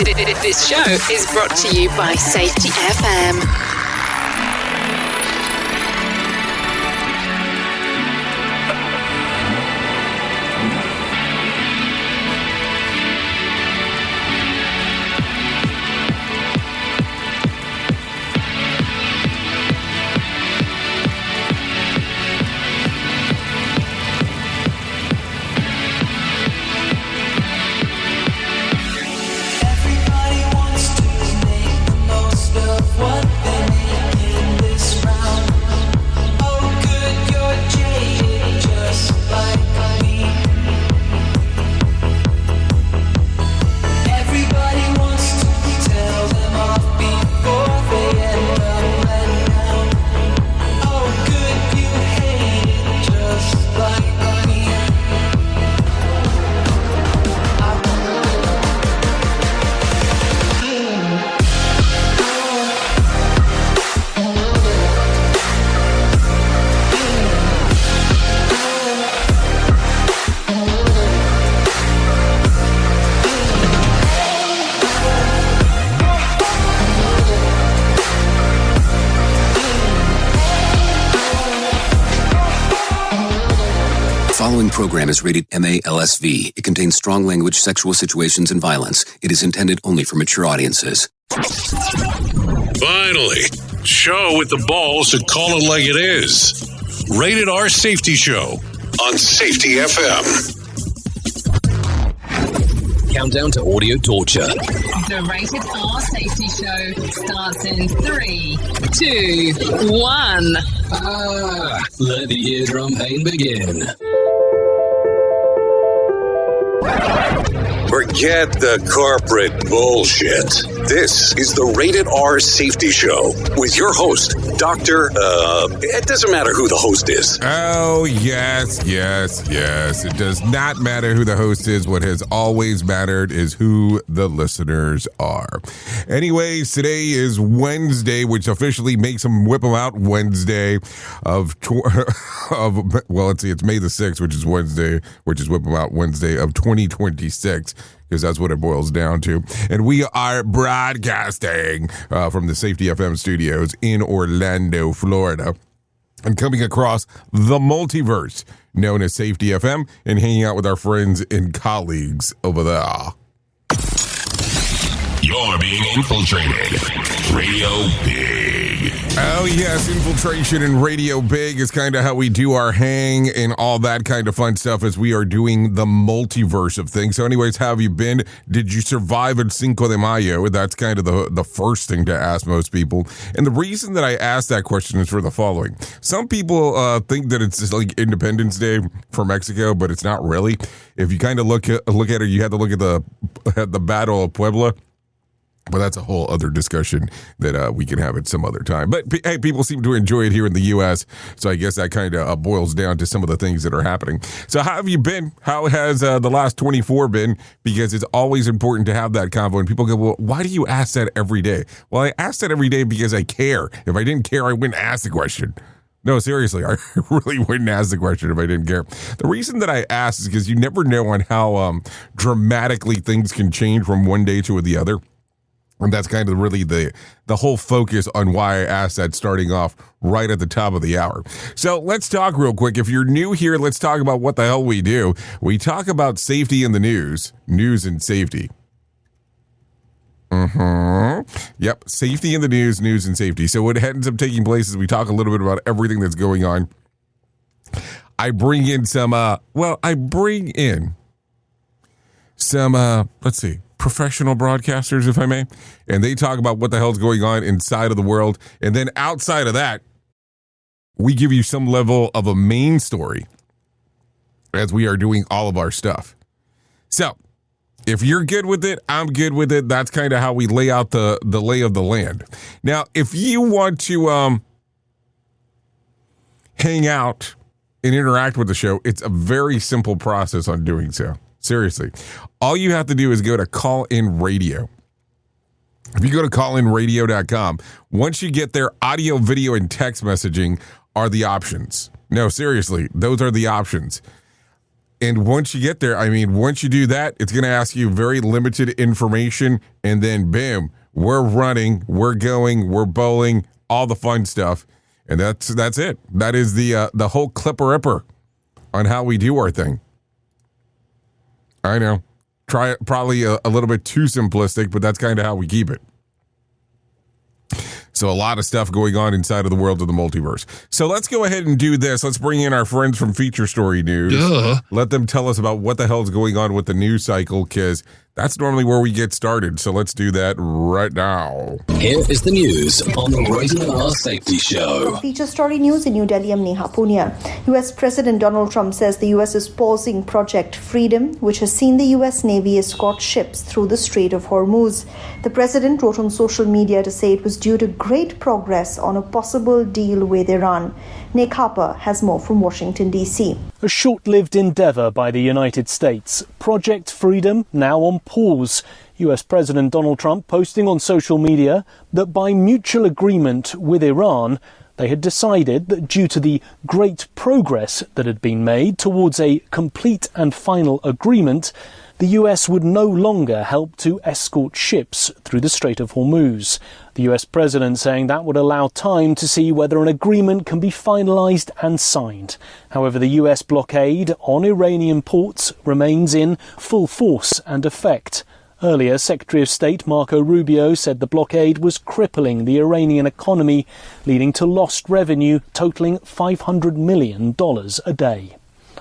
This show is brought to you by Safety FM. Program is rated MA-LSV. It contains strong language, sexual situations, and violence. It is intended only for mature audiences. Finally, show with the balls to call it like it is. Rated R Safety Show on Safety FM. Countdown to audio torture. The Rated R Safety Show starts in 3, 2, 1. Let the eardrum pain begin. Forget the corporate bullshit. This is the Rated R Safety Show with your host, Dr. It doesn't matter who the host is. Oh, yes. It does not matter who the host is. What has always mattered is who the listeners are. Anyways, today is Wednesday, which officially makes them Whipple out Wednesday it's May the 6th, which is Wednesday, which is Whipple out Wednesday of 2026. Because that's what it boils down to. And we are broadcasting from the Safety FM studios in Orlando, Florida. And coming across the multiverse known as Safety FM and hanging out with our friends and colleagues over there. You're being infiltrated. Radio Big. Oh, yes, infiltration and Radio Big is kind of how we do our hang and all that kind of fun stuff as we are doing the multiverse of things. So anyways, how have you been? Did you survive at Cinco de Mayo? That's kind of the first thing to ask most people. And the reason that I asked that question is for the following. Some people think that it's just like Independence Day for Mexico, but it's not really. If you kind of look at it, you have to look at the Battle of Puebla. But that's a whole other discussion that we can have at some other time. But, hey, people seem to enjoy it here in the U.S., so I guess that kind of boils down to some of the things that are happening. So how have you been? How has the last 24 been? Because it's always important to have that convo. And people go, well, why do you ask that every day? Well, I ask that every day because I care. If I didn't care, I wouldn't ask the question. No, seriously, I really wouldn't ask the question if I didn't care. The reason that I ask is because you never know on how dramatically things can change from one day to the other. And that's kind of really the whole focus on why I asked that starting off right at the top of the hour. So let's talk real quick. If you're new here, let's talk about what the hell we do. We talk about safety in the news and safety. Yep, safety in the news and safety. So what ends up taking place is we talk a little bit about everything that's going on. I bring in some, let's see, professional broadcasters, if I may, and they talk about what the hell's going on inside of the world. And then outside of that, we give you some level of a main story as we are doing all of our stuff. So if you're good with it, I'm good with it. That's kind of how we lay out the lay of the land. Now, if you want to hang out and interact with the show, it's a very simple process on doing so. Seriously. All you have to do is go to Call In Radio. If you go to callinradio.com, once you get there, audio, video, and text messaging are the options. No, seriously, those are the options. And once you get there, once you do that, it's going to ask you very limited information. And then, bam, we're running, we're going, we're bowling, all the fun stuff. And that's it. That is the whole clipper-ripper on how we do our thing. I know. Try it, probably a little bit too simplistic, but that's kind of how we keep it. So a lot of stuff going on inside of the world of the multiverse. So let's go ahead and do this. Let's bring in our friends from Feature Story News. Duh. Let them tell us about what the hell is going on with the news cycle, because that's normally where we get started. So let's do that right now. Here is the news on the Rated R Safety Show. Feature Story News in New Delhi. I'm Neha Punia. U.S. President Donald Trump says the U.S. is pausing Project Freedom, which has seen the U.S. Navy escort ships through the Strait of Hormuz. The president wrote on social media to say it was due to great progress on a possible deal with Iran. Nick Harper has more from Washington, D.C. A short-lived endeavour by the United States. Project Freedom now on pause. US President Donald Trump posting on social media that by mutual agreement with Iran, they had decided that due to the great progress that had been made towards a complete and final agreement, the US would no longer help to escort ships through the Strait of Hormuz. The US president saying that would allow time to see whether an agreement can be finalised and signed. However, the US blockade on Iranian ports remains in full force and effect. Earlier, Secretary of State Marco Rubio said the blockade was crippling the Iranian economy, leading to lost revenue totalling $500 million a day.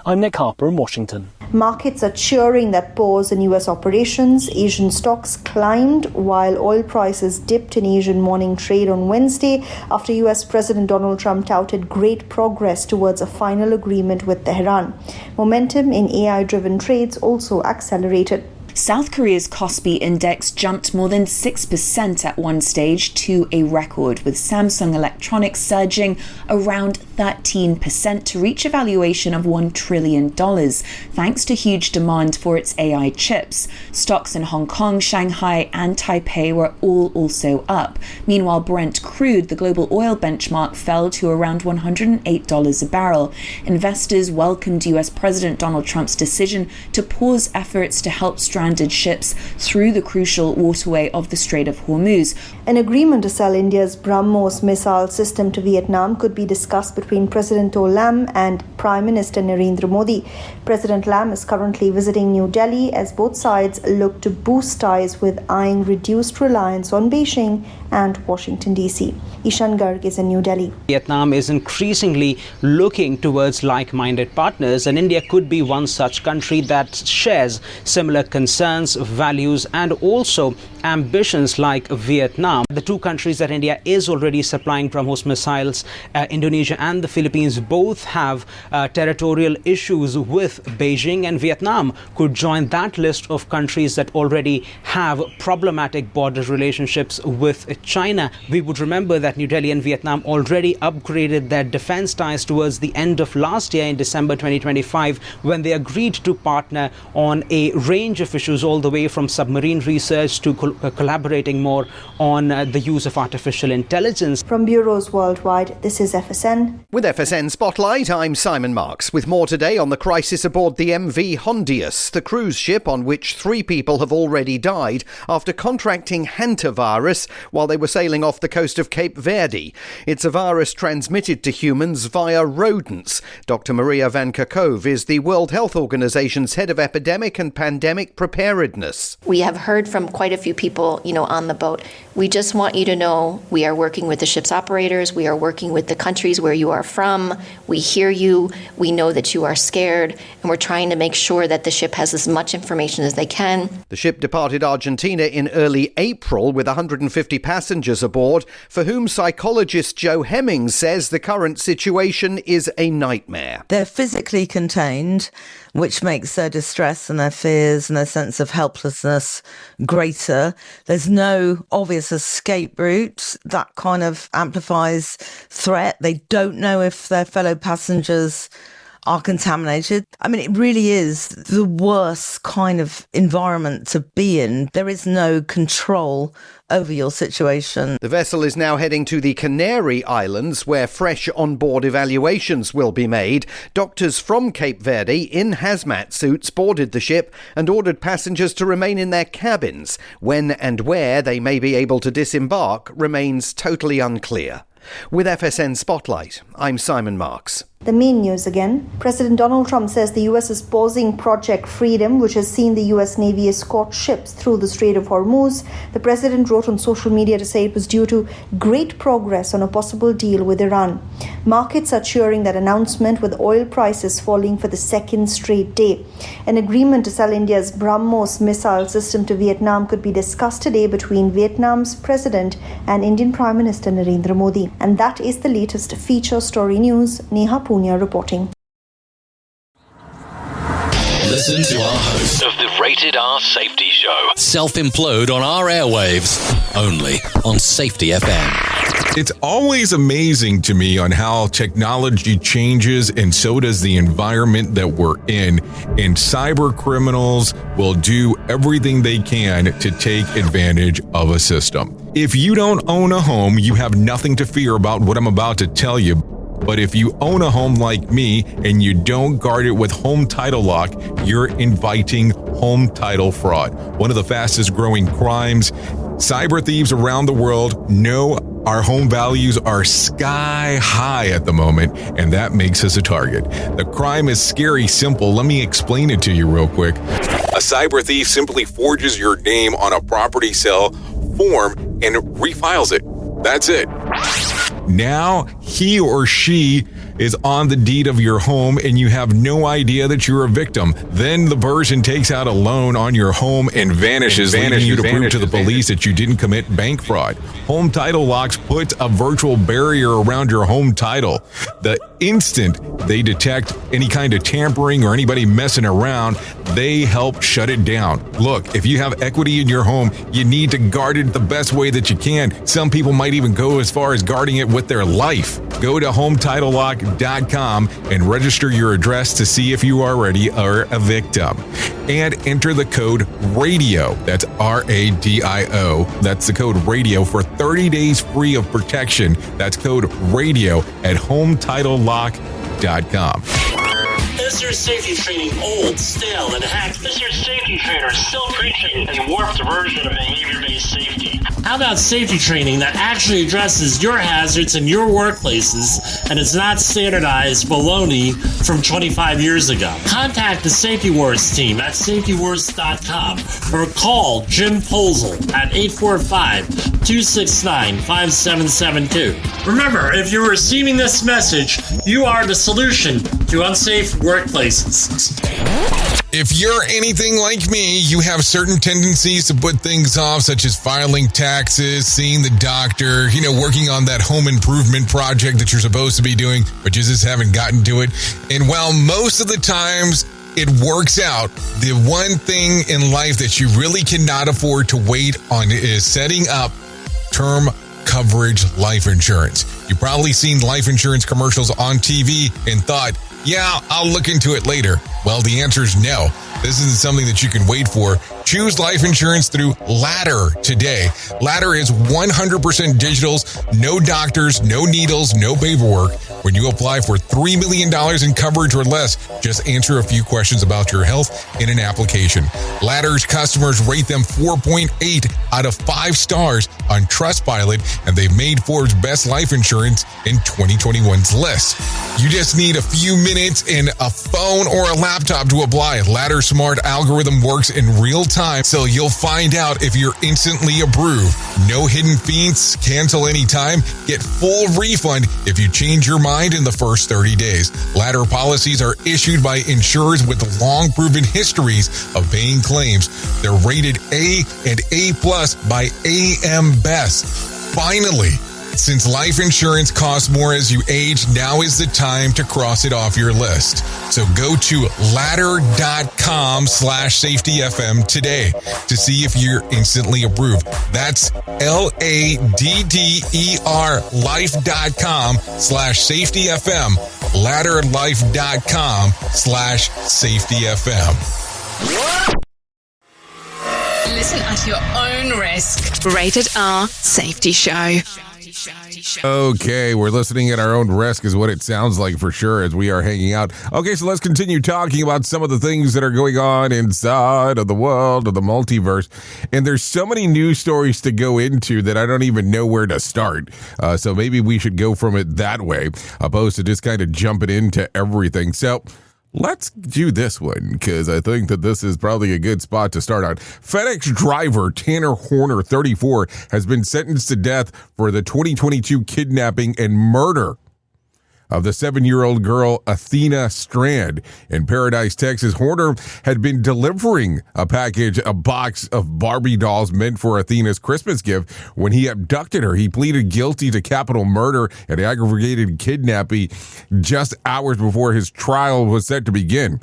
I'm Nick Harper in Washington. Markets are cheering that pause in U.S. operations. Asian stocks climbed while oil prices dipped in Asian morning trade on Wednesday after U.S. President Donald Trump touted great progress towards a final agreement with Tehran. Momentum in AI-driven trades also accelerated. South Korea's Kospi index jumped more than 6% at one stage to a record, with Samsung Electronics surging around 13% to reach a valuation of $1 trillion, thanks to huge demand for its AI chips. Stocks in Hong Kong, Shanghai and Taipei were all also up. Meanwhile, Brent Crude, the global oil benchmark, fell to around $108 a barrel. Investors welcomed US President Donald Trump's decision to pause efforts to help stranded ships through the crucial waterway of the Strait of Hormuz. An agreement to sell India's BrahMos missile system to Vietnam could be discussed between President Lam and Prime Minister Narendra Modi. President Lam is currently visiting New Delhi as both sides look to boost ties with eyeing reduced reliance on Beijing and Washington, D.C. Ishan Garg is in New Delhi. Vietnam is increasingly looking towards like-minded partners, and India could be one such country that shares similar concerns, values, and also ambitions like Vietnam. The two countries that India is already supplying BrahMos missiles, Indonesia and the Philippines, both have territorial issues with Beijing, and Vietnam could join that list of countries that already have problematic border relationships with China. We would remember that New Delhi and Vietnam already upgraded their defense ties towards the end of last year in December 2025, when they agreed to partner on a range of issues, all the way from submarine research to collaborating more on the use of artificial intelligence. From bureaus worldwide, this is FSN. With FSN Spotlight, I'm Simon Marks, with more today on the crisis aboard the MV Hondius, the cruise ship on which 3 people have already died after contracting hantavirus while they were sailing off the coast of Cape Verde. It's a virus transmitted to humans via rodents. Dr. Maria Van Kerkhove is the World Health Organization's head of epidemic and pandemic preparedness. We have heard from quite a few people, on the boat. We just want you to know we are working with the ship's operators. We are working with the countries where you are from. We hear you. We know that you are scared, and we're trying to make sure that the ship has as much information as they can. The ship departed Argentina in early April with 150 passengers aboard, for whom psychologist Joe Hemmings says the current situation is a nightmare. They're physically contained, which makes their distress and their fears and their sense of helplessness greater. There's no obvious escape route. That kind of amplifies threat. They don't know if their fellow passengers are contaminated. I mean, it really is the worst kind of environment to be in. There is no control over your situation. The vessel is now heading to the Canary Islands, where fresh on-board evaluations will be made. Doctors from Cape Verde in hazmat suits boarded the ship and ordered passengers to remain in their cabins. When and where they may be able to disembark remains totally unclear. With FSN Spotlight, I'm Simon Marks. The main news again. President Donald Trump says the US is pausing Project Freedom, which has seen the US Navy escort ships through the Strait of Hormuz. The president wrote on social media to say it was due to great progress on a possible deal with Iran. Markets are cheering that announcement, with oil prices falling for the second straight day. An agreement to sell India's BrahMos missile system to Vietnam could be discussed today between Vietnam's president and Indian Prime Minister Narendra Modi. And that is the latest feature story news. Neha Punya reporting. Listen to our host of the Rated R Safety Show self-implode on our airwaves, only on Safety FM. It's always amazing to me on how technology changes, and so does the environment that we're in. And cyber criminals will do everything they can to take advantage of a system. If you don't own a home, you have nothing to fear about what I'm about to tell you. But if you own a home like me and you don't guard it with home title lock, you're inviting home title fraud. One of the fastest growing crimes. Cyber thieves around the world know our home values are sky high at the moment, and that makes us a target. The crime is scary simple. Let me explain it to you real quick. A cyber thief simply forges your name on a property sale form and refiles it. That's it. Now he or she is on the deed of your home and you have no idea that you're a victim. Then the person takes out a loan on your home and vanishes, leaving you to prove to the police that you didn't commit bank fraud. Home Title Locks puts a virtual barrier around your home title. The instant they detect any kind of tampering or anybody messing around, they help shut it down. Look, if you have equity in your home, you need to guard it the best way that you can. Some people might even go as far as guarding it with their life. Go to HometitleLock.com and register your address to see if you already are a victim. And enter the code RADIO. That's RADIO. That's the code RADIO for 30 days free of protection. That's code RADIO at HometitleLock.com. Is your safety training old, stale, and hacked? Is your safety trainer still preaching a warped version of behavior-based safety? How about safety training that actually addresses your hazards in your workplaces and is not standardized baloney from 25 years ago? Contact the Safety Wars team at safetywars.com or call Jim Posel at 845-269-5772. Remember, if you're receiving this message, you are the solution to unsafe workplaces. If you're anything like me, you have certain tendencies to put things off, such as filing taxes, seeing the doctor, working on that home improvement project that you're supposed to be doing, but you just haven't gotten to it. And while most of the times it works out, the one thing in life that you really cannot afford to wait on is setting up term coverage life insurance. You've probably seen life insurance commercials on TV and thought, yeah, I'll look into it later. Well, the answer is no. This isn't something that you can wait for. Choose life insurance through Ladder today. Ladder is 100% digitals, no doctors, no needles, no paperwork. When you apply for $3 million in coverage or less, just answer a few questions about your health in an application. Ladder's customers rate them 4.8 out of 5 stars on Trustpilot, and they've made Forbes' Best Life Insurance in 2021's list. You just need a few minutes and a phone or a laptop to apply. Ladder's smart algorithm works in real time, so you'll find out if you're instantly approved. No hidden fees, cancel anytime, get full refund if you change your mind in the first 30 days. Ladder policies are issued by insurers with long proven histories of paying claims. They're rated A and A+ by AM Best. Finally, since life insurance costs more as you age, now is the time to cross it off your list. So go to ladder.com/safetyfm today to see if you're instantly approved. That's LADDER life.com/safetyfm ladderlife.com/safetyfm. Listen at your own risk. Rated R Safety Show. Okay, we're listening at our own risk is what it sounds like for sure as we are hanging out. Okay, so let's continue talking about some of the things that are going on inside of the world of the multiverse. And there's so many news stories to go into that I don't even know where to start. So maybe we should go from it that way, opposed to just kind of jumping into everything. So let's do this one because I think that this is probably a good spot to start on. FedEx driver Tanner Horner, 34, has been sentenced to death for the 2022 kidnapping and murder of the 7-year-old girl Athena Strand in Paradise, Texas. Horner had been delivering a box of Barbie dolls meant for Athena's Christmas gift when he abducted her. He pleaded guilty to capital murder and aggravated kidnapping just hours before his trial was set to begin.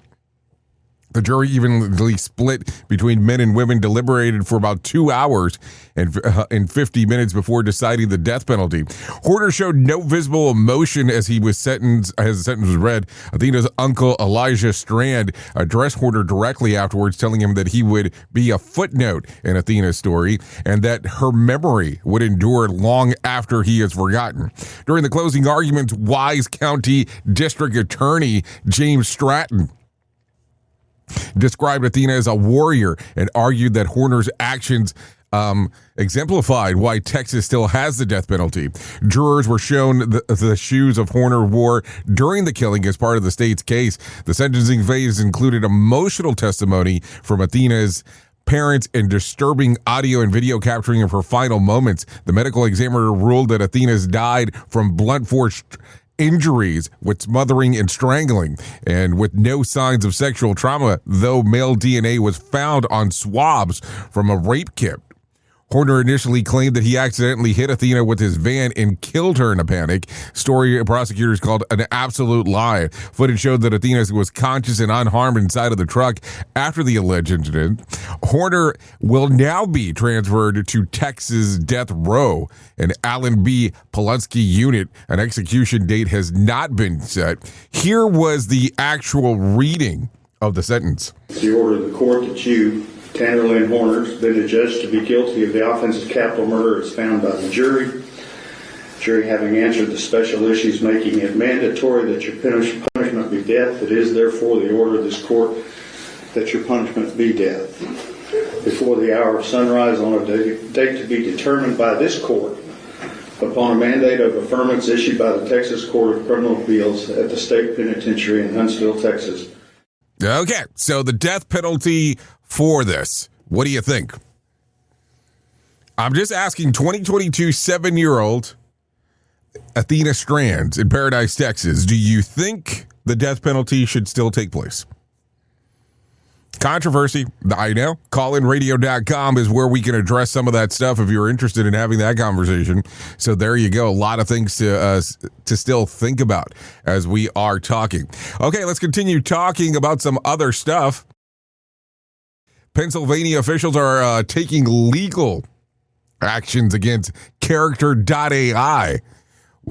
The jury evenly split between men and women, deliberated for about 2 hours and 50 minutes before deciding the death penalty. Horner showed no visible emotion as he was sentenced. As the sentence was read, Athena's uncle Elijah Strand addressed Horner directly afterwards, telling him that he would be a footnote in Athena's story and that her memory would endure long after he is forgotten. During the closing arguments, Wise County District Attorney James Stratton described Athena as a warrior and argued that Horner's actions exemplified why Texas still has the death penalty. Jurors were shown the shoes of Horner wore during the killing as part of the state's case. The sentencing phase included emotional testimony from Athena's parents and disturbing audio and video capturing of her final moments. The medical examiner ruled that Athena's died from blunt force injuries with smothering and strangling and with no signs of sexual trauma, though male DNA was found on swabs from a rape kit. Horner initially claimed that he accidentally hit Athena with his van and killed her in a panic. Story prosecutors called an absolute lie. Footage showed that Athena was conscious and unharmed inside of the truck after the alleged incident. Horner will now be transferred to Texas death row, an Allen B. Polutsky unit. An execution date has not been set. Here was the actual reading of the sentence. The order of the court that you, Tanner Lynn Horner, has been adjudged to be guilty of the offense of capital murder as found by the jury. Jury having answered the special issues, making it mandatory that your punishment be death. It is therefore the order of this court that your punishment be death. Before the hour of sunrise on a date to be determined by this court, upon a mandate of affirmance issued by the Texas Court of Criminal Appeals at the State Penitentiary in Huntsville, Texas. Okay, so the death penalty for this. What do you think? I'm just asking 2022 7-year-old Athena Strand in Paradise, Texas. Do you think the death penalty should still take place? Controversy, I know. Callinradio.com is where we can address some of that stuff if you're interested in having that conversation. So there you go. A lot of things to still think about as we are talking. Okay, let's continue talking about some other stuff. Pennsylvania officials are taking legal actions against Character.ai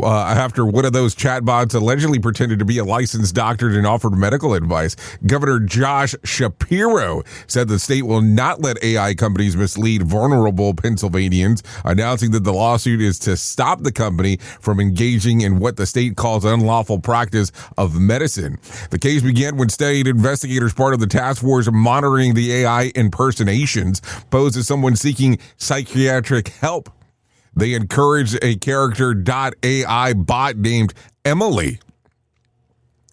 after one of those chatbots allegedly pretended to be a licensed doctor and offered medical advice. Governor Josh Shapiro said the state will not let AI companies mislead vulnerable Pennsylvanians, announcing that the lawsuit is to stop the company from engaging in what the state calls unlawful practice of medicine. The case began when state investigators, part of the task force monitoring the AI impersonations, posed as someone seeking psychiatric help. They encouraged a Character.ai bot named Emily,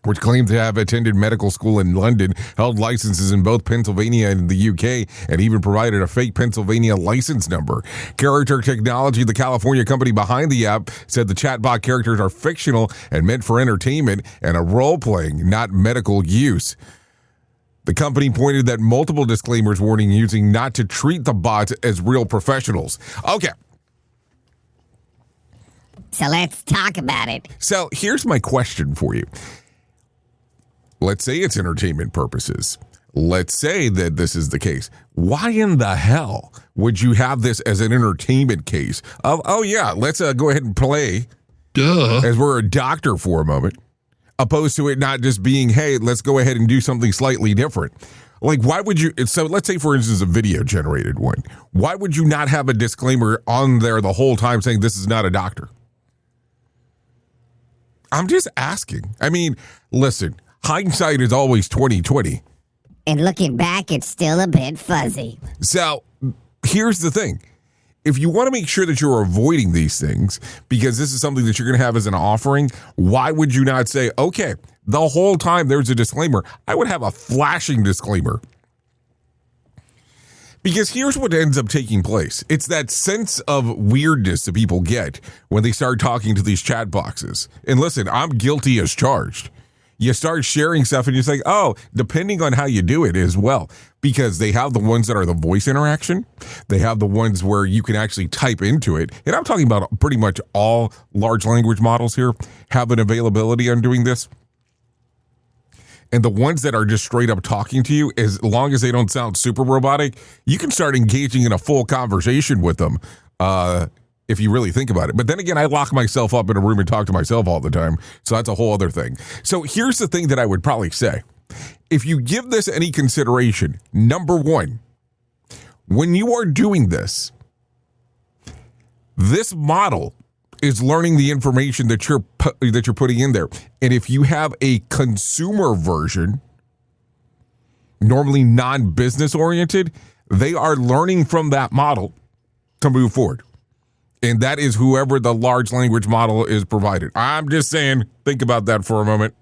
which claimed to have attended medical school in London, held licenses in both Pennsylvania and the UK, and even provided a fake Pennsylvania license number. Character Technology, the California company behind the app, said the chatbot characters are fictional and meant for entertainment and a role-playing, not medical use. The company pointed that multiple disclaimers warning using not to treat the bots as real professionals. Okay. So let's talk about it. So here's my question for you. Let's say it's entertainment purposes. Let's say that this is the case. Why in the hell would you have this as an entertainment case of, oh yeah, let's go ahead and play as we're a doctor for a moment. opposed to it not just being, hey, let's go ahead and do something slightly different. Like, why would you? So let's say, for instance, a video generated one. Why would you not have a disclaimer on there the whole time saying this is not a doctor? I'm just asking. I mean, listen, hindsight is always 20/20. And looking back, it's still a bit fuzzy. So here's the thing. If you want to make sure that you're avoiding these things, because this is something that you're going to have as an offering, why would you not say, okay, the whole time there's a disclaimer? I would have a flashing disclaimer. Because here's what ends up taking place. It's that sense of weirdness that people get when they start talking to these chat boxes. And listen, I'm guilty as charged. You start sharing stuff and you think, oh, depending on how you do it as well, because they have the ones that are the voice interaction. They have the ones where you can actually type into it. And I'm talking about pretty much all large language models here have an availability on doing this. And the ones that are just straight up talking to you, as long as they don't sound super robotic, you can start engaging in a full conversation with them. If you really think about it. But then again, I lock myself up in a room and talk to myself all the time. So that's a whole other thing. So here's the thing that I would probably say. If you give this any consideration, number one, when you are doing this, this model is learning the information that you're putting in there. And if you have a consumer version, normally non-business oriented, they are learning from that model to move forward. And that is whoever the large language model is provided. I'm just saying, think about that for a moment.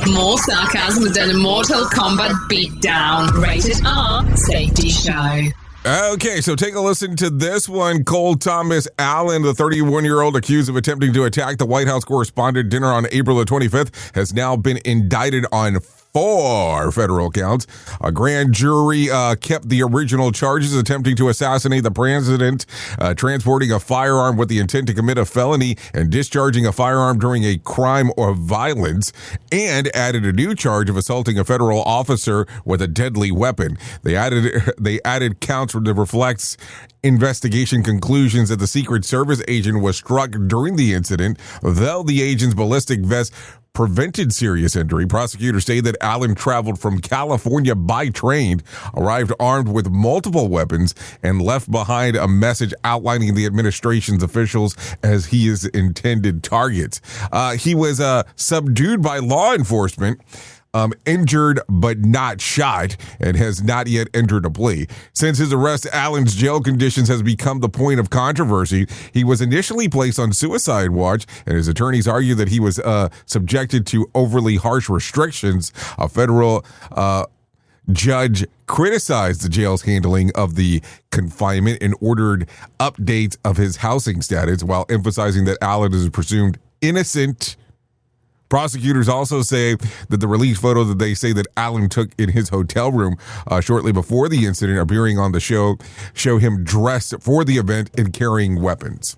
More sarcasm than a Mortal Kombat beatdown. Rated R Safety Show. Okay, so take a listen to this one. Cole Thomas Allen, the 31-year-old accused of attempting to attack the White House Correspondents Dinner on April the 25th, has now been indicted on 4 federal counts. A grand jury kept the original charges: attempting to assassinate the president, transporting a firearm with the intent to commit a felony, and discharging a firearm during a crime or violence, and added a new charge of assaulting a federal officer with a deadly weapon. They added counts that reflects investigation conclusions that the Secret Service agent was struck during the incident, though the agent's ballistic vest prevented serious injury. Prosecutors say that Allen traveled from California by train, arrived armed with multiple weapons, and left behind a message outlining the administration's officials as his intended targets. He was subdued by law enforcement, injured but not shot, and has not yet entered a plea. Since his arrest, Allen's jail conditions has become the point of controversy. He was initially placed on suicide watch, and his attorneys argue that he was subjected to overly harsh restrictions. A federal judge criticized the jail's handling of the confinement and ordered updates of his housing status, while emphasizing that Allen is presumed innocent. Prosecutors also say that the released photo that they say that Allen took in his hotel room shortly before the incident, appearing on the show him dressed for the event and carrying weapons.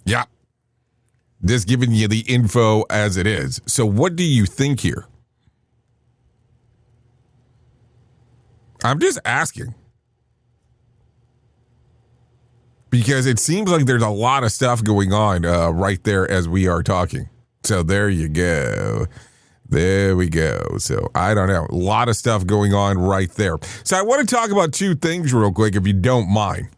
Yeah. Just giving you the info as it is. So what do you think here? I'm just asking. Because it seems like there's a lot of stuff going on right there as we are talking. So there you go. There we go. So I don't know. A lot of stuff going on right there. So I want to talk about 2 things real quick, if you don't mind.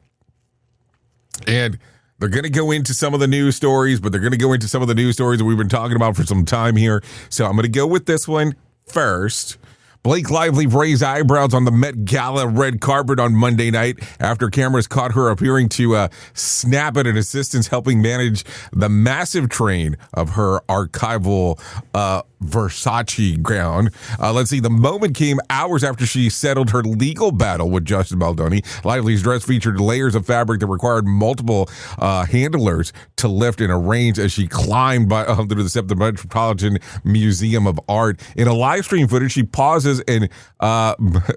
And they're going to go into some of the news stories, but they're going to go into some of the news stories that we've been talking about for some time here. So I'm going to go with this one first. Blake Lively raised eyebrows on the Met Gala red carpet on Monday night after cameras caught her appearing to snap at an assistant helping manage the massive train of her archival Versace gown. Let's see. The moment came hours after she settled her legal battle with Justin Baldoni. Lively's dress featured layers of fabric that required multiple handlers to lift and arrange as she climbed through the steps of the Metropolitan Museum of Art. In a live stream footage, she pauses and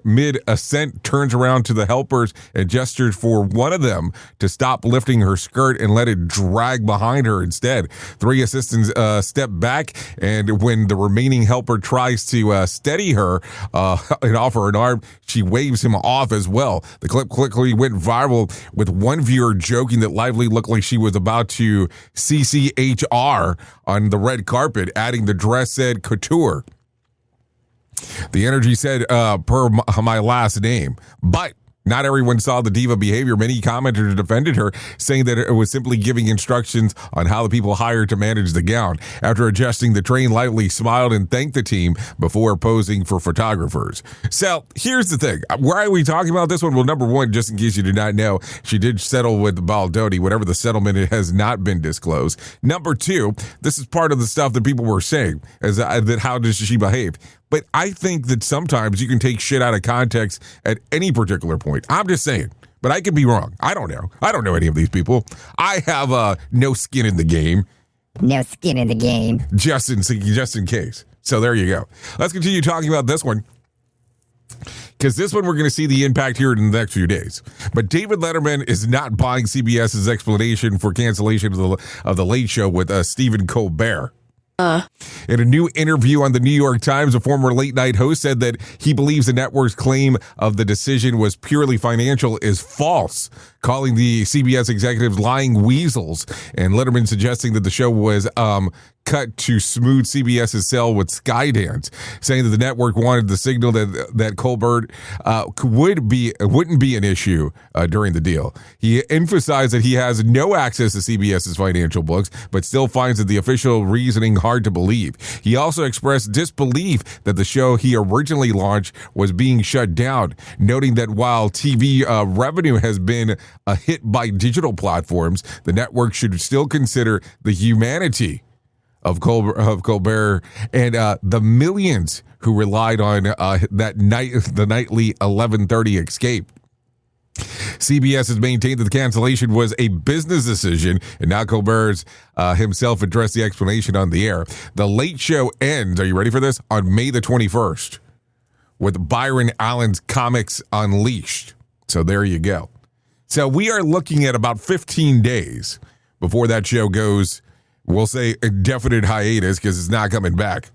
mid-ascent turns around to the helpers and gestures for one of them to stop lifting her skirt and let it drag behind her instead. 3 assistants step back, and when the remaining helper tries to steady her and offer an arm. She waves him off as well. The clip quickly went viral, with one viewer joking that Lively looked like she was about to CCHR on the red carpet, adding the dress said couture. The Energy said, per my last name. But not everyone saw the diva behavior. Many commenters defended her, saying that it was simply giving instructions on how the people hired to manage the gown. After adjusting the train, Lively smiled and thanked the team before posing for photographers. So here's the thing. Why are we talking about this one? Well, number one, just in case you did not know, she did settle with Baldoni. Whatever the settlement, it has not been disclosed. Number two, this is part of the stuff that people were saying, is that how does she behave? But I think that sometimes you can take shit out of context at any particular point. I'm just saying. But I could be wrong. I don't know. I don't know any of these people. I have no skin in the game. No skin in the game. Just in case. So there you go. Let's continue talking about this one, because this one we're going to see the impact here in the next few days. But David Letterman is not buying CBS's explanation for cancellation of the Late Show with Stephen Colbert. In a new interview on the New York Times, a former late-night host said that he believes the network's claim of the decision was purely financial is false, calling the CBS executives lying weasels, and Letterman suggesting that the show was cut to smooth CBS's sale with Skydance, saying that the network wanted the signal that Colbert wouldn't be an issue during the deal. He emphasized that he has no access to CBS's financial books, but still finds that the official reasoning hard to believe. He also expressed disbelief that the show he originally launched was being shut down, noting that while TV revenue has been a hit by digital platforms, the network should still consider the humanity of Colbert and the millions who relied on the nightly 11:30 escape. CBS has maintained that the cancellation was a business decision, and now Colbert himself addressed the explanation on the air. The Late Show ends, are you ready for this, on May the 21st with Byron Allen's Comics Unleashed. So there you go. So we are looking at about 15 days before that show goes, we'll say, indefinite hiatus, because it's not coming back.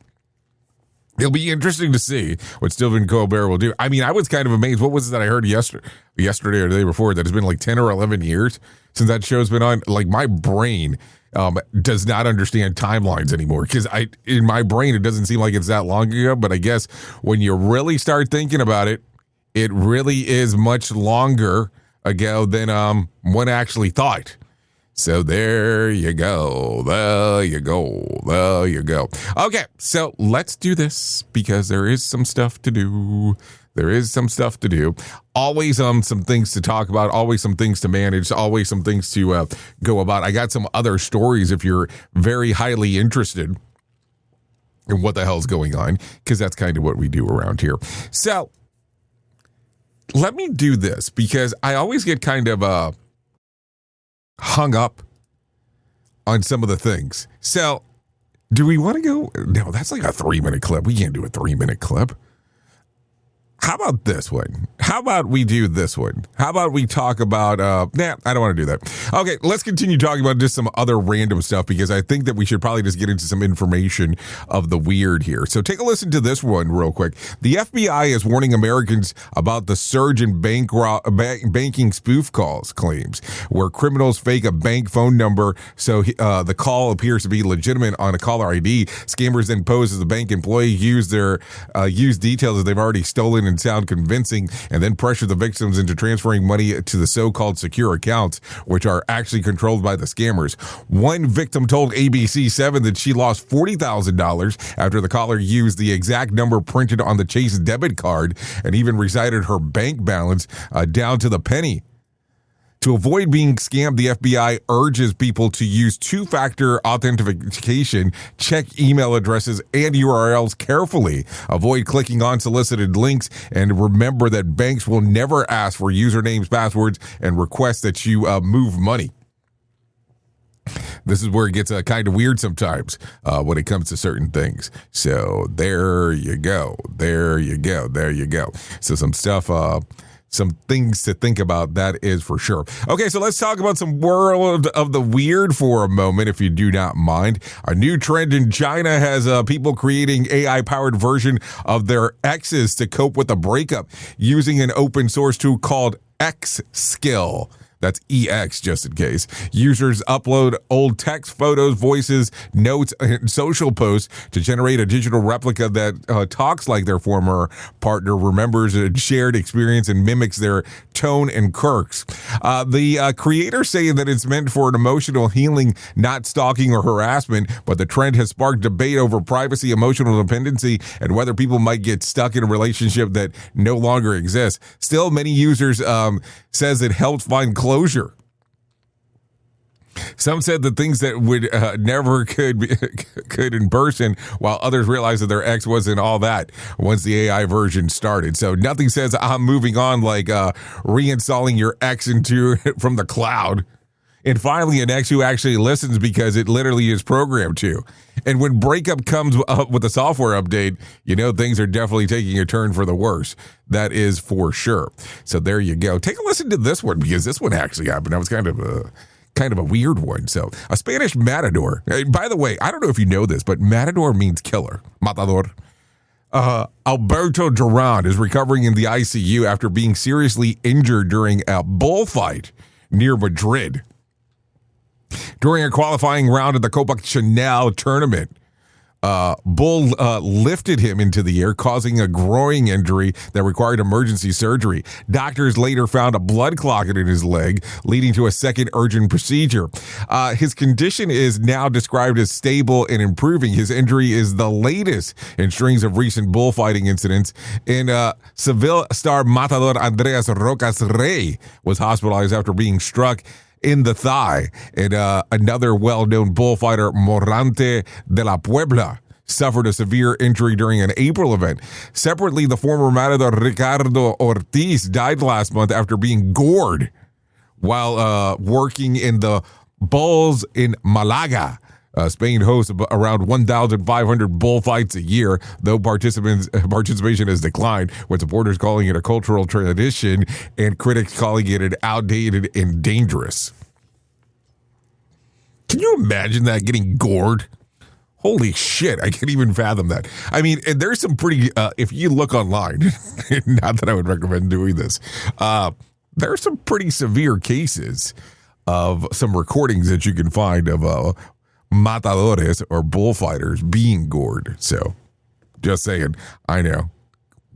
It'll be interesting to see what Stephen Colbert will do. I mean, I was kind of amazed. What was it that I heard yesterday or the day before, that it's been like 10 or 11 years since that show's been on? Like, my brain does not understand timelines anymore, because in my brain, it doesn't seem like it's that long ago. But I guess when you really start thinking about it, it really is much longer ago than one actually thought. So there you go. There you go. There you go. Okay, so let's do this, because there is some stuff to do. There is some stuff to do. Always some things to talk about. Always some things to manage. Always some things to go about. I got some other stories if you're very highly interested in what the hell's going on, because that's kind of what we do around here. So let me do this, because I always get kind of hung up on some of the things. So do we want to go? No, that's like a 3-minute clip. We can't do a 3-minute clip. How about this one? How about we do this one? How about we talk about, I don't want to do that. Okay, let's continue talking about just some other random stuff, because I think that we should probably just get into some information of the weird here. So take a listen to this one real quick. The FBI is warning Americans about the surge in banking spoof calls claims, where criminals fake a bank phone number so the call appears to be legitimate on a caller ID. Scammers then pose as a bank employee, use details that they've already stolen and sound convincing, and then pressure the victims into transferring money to the so-called secure accounts, which are actually controlled by the scammers. One victim told ABC7 that she lost $40,000 after the caller used the exact number printed on the Chase debit card, and even recited her bank balance down to the penny. To avoid being scammed, the FBI urges people to use two-factor authentication, check email addresses and URLs carefully, avoid clicking unsolicited links, and remember that banks will never ask for usernames, passwords, and request that you move money. This is where it gets kind of weird sometimes when it comes to certain things. So there you go. There you go. There you go. So some stuff some things to think about, that is for sure. Okay, so let's talk about some world of the weird for a moment, if you do not mind. A new trend in China has people creating AI-powered version of their exes to cope with a breakup using an open source tool called X Skill. That's EX, just in case. Users upload old text, photos, voices, notes, and social posts to generate a digital replica that talks like their former partner, remembers a shared experience, and mimics their tone and quirks. The creators say that it's meant for an emotional healing, not stalking or harassment, but the trend has sparked debate over privacy, emotional dependency, and whether people might get stuck in a relationship that no longer exists. Still, many users says it helps find closure. Some said the things that would never could in person, while others realized that their ex wasn't all that once the AI version started. So nothing says I'm moving on like reinstalling your ex from the cloud. And finally, an ex who actually listens because it literally is programmed to. And when breakup comes up with a software update, things are definitely taking a turn for the worse. That is for sure. So there you go. Take a listen to this one, because this one actually happened. That was kind of a weird one. So a Spanish matador. By the way, I don't know if you know this, but matador means killer. Matador. Alberto Duran is recovering in the ICU after being seriously injured during a bullfight near Madrid. During a qualifying round of the Copa Chanel tournament, Bull lifted him into the air, causing a groin injury that required emergency surgery. Doctors later found a blood clot in his leg, leading to a second urgent procedure. His condition is now described as stable and improving. His injury is the latest in strings of recent bullfighting incidents. In Seville star matador Andreas Rocas Rey was hospitalized after being struck in the thigh, and another well-known bullfighter, Morante de la Puebla, suffered a severe injury during an April event. Separately, the former matador Ricardo Ortiz died last month after being gored while working in the Bulls in Malaga. Spain hosts around 1,500 bullfights a year, though participation has declined, with supporters calling it a cultural tradition and critics calling it outdated and dangerous. Can you imagine that, getting gored? Holy shit, I can't even fathom that. I mean, there's some pretty, if you look online, not that I would recommend doing this, there are some pretty severe cases of some recordings that you can find of matadores or bullfighters being gored. So just saying, I know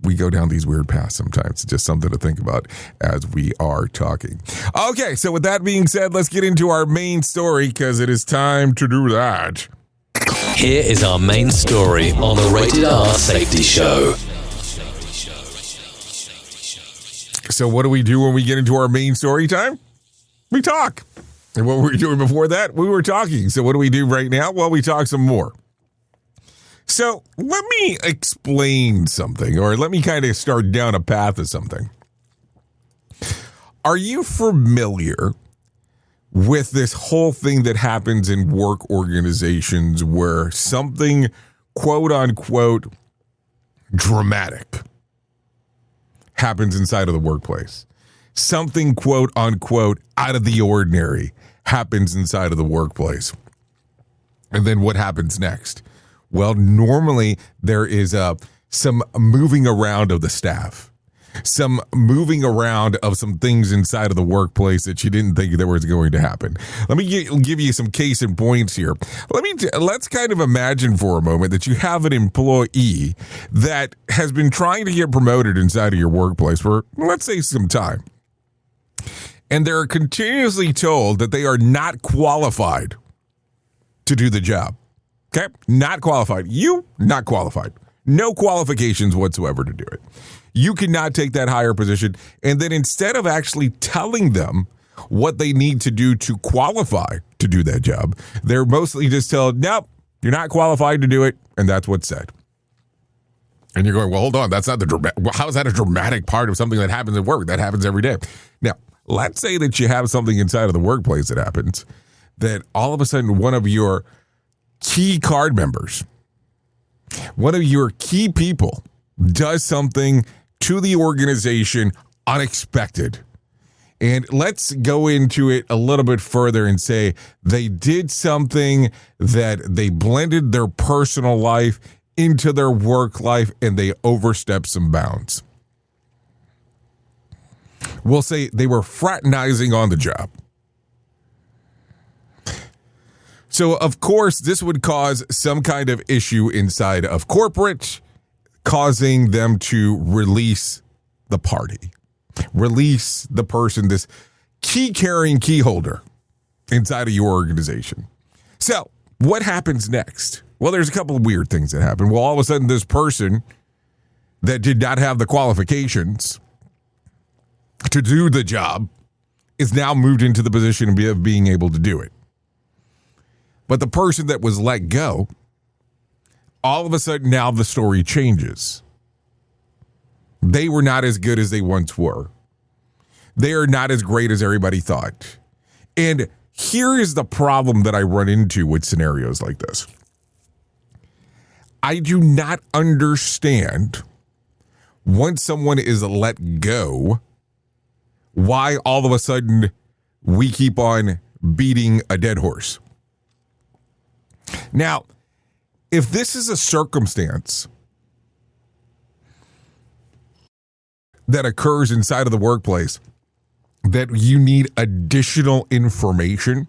we go down these weird paths sometimes. It's just something to think about as we are talking. Okay, so with that being said, let's get into our main story, because it is time to do that. Here is our main story on the Rated R Safety Show. So what do we do when we get into our main story time? We talk. And what were we doing before that? We were talking. So what do we do right now? Well, we talk some more. So let me explain something, or let me kind of start down a path of something. Are you familiar with this whole thing that happens in work organizations where something, quote unquote, dramatic happens inside of the workplace? Something, quote unquote, out of the ordinary happens inside of the workplace. And then what happens next? Well, normally there is some moving around of the staff, some moving around of some things inside of the workplace that you didn't think there was going to happen. Let me give you some case in points here. Let's kind of imagine for a moment that you have an employee that has been trying to get promoted inside of your workplace for, let's say, some time. And they're continuously told that they are not qualified to do the job. Okay? Not qualified. You, not qualified. No qualifications whatsoever to do it. You cannot take that higher position. And then instead of actually telling them what they need to do to qualify to do that job, they're mostly just told, nope, you're not qualified to do it. And that's what's said. And you're going, well, hold on. That's not how is that a dramatic part of something that happens at work? That happens every day. Now, let's say that you have something inside of the workplace that happens, that all of a sudden one of your key card members, one of your key people does something to the organization unexpected. And let's go into it a little bit further and say they did something that they blended their personal life into their work life and they overstepped some bounds. We'll say they were fraternizing on the job. So, of course, this would cause some kind of issue inside of corporate, causing them to release the party, release the person, this key-carrying key holder inside of your organization. So, what happens next? Well, there's a couple of weird things that happen. Well, all of a sudden, this person that did not have the qualifications to do the job is now moved into the position of being able to do it. But the person that was let go, all of a sudden now the story changes. They were not as good as they once were. They are not as great as everybody thought. And here is the problem that I run into with scenarios like this. I do not understand once someone is let go, why all of a sudden we keep on beating a dead horse. Now, if this is a circumstance that occurs inside of the workplace that you need additional information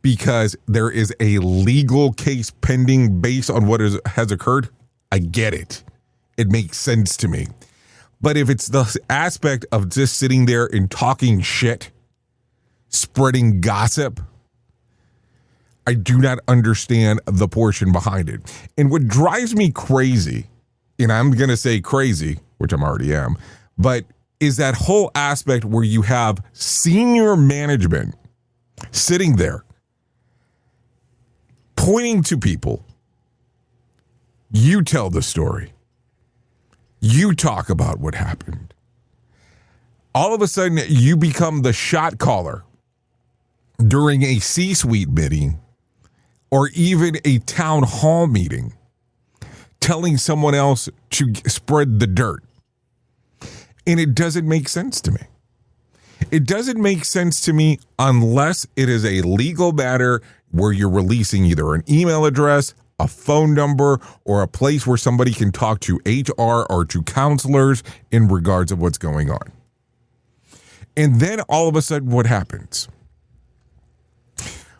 because there is a legal case pending based on what has occurred, I get it. It makes sense to me. But if it's the aspect of just sitting there and talking shit, spreading gossip, I do not understand the portion behind it. And what drives me crazy, and I'm going to say crazy, which I already am, but is that whole aspect where you have senior management sitting there pointing to people. You tell the story. You talk about what happened. All of a sudden, you become the shot caller during a C-suite meeting or even a town hall meeting, telling someone else to spread the dirt. And it doesn't make sense to me. It doesn't make sense to me unless it is a legal matter where you're releasing either an email address, a phone number, or a place where somebody can talk to HR or to counselors in regards of what's going on. And then all of a sudden, what happens?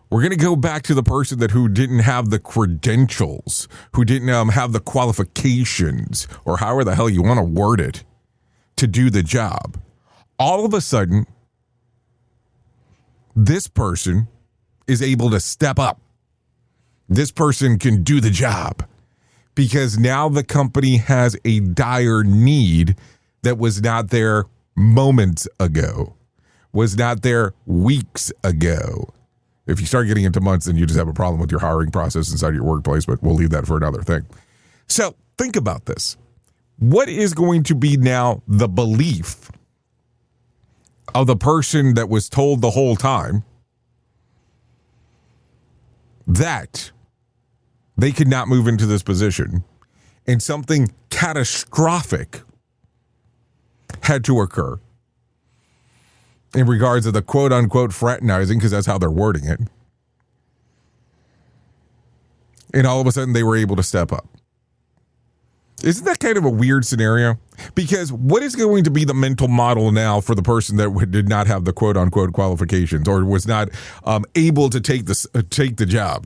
We're going to go back to the person who didn't have the credentials, who didn't have the qualifications, or however the hell you want to word it, to do the job. All of a sudden, this person is able to step up. This person can do the job because now the company has a dire need that was not there moments ago, was not there weeks ago. If you start getting into months, then you just have a problem with your hiring process inside your workplace, but we'll leave that for another thing. So think about this. What is going to be now the belief of the person that was told the whole time that they could not move into this position and something catastrophic had to occur in regards to the quote unquote fraternizing, because that's how they're wording it. And all of a sudden they were able to step up. Isn't that kind of a weird scenario? Because what is going to be the mental model now for the person that did not have the quote unquote qualifications or was not able to take the job?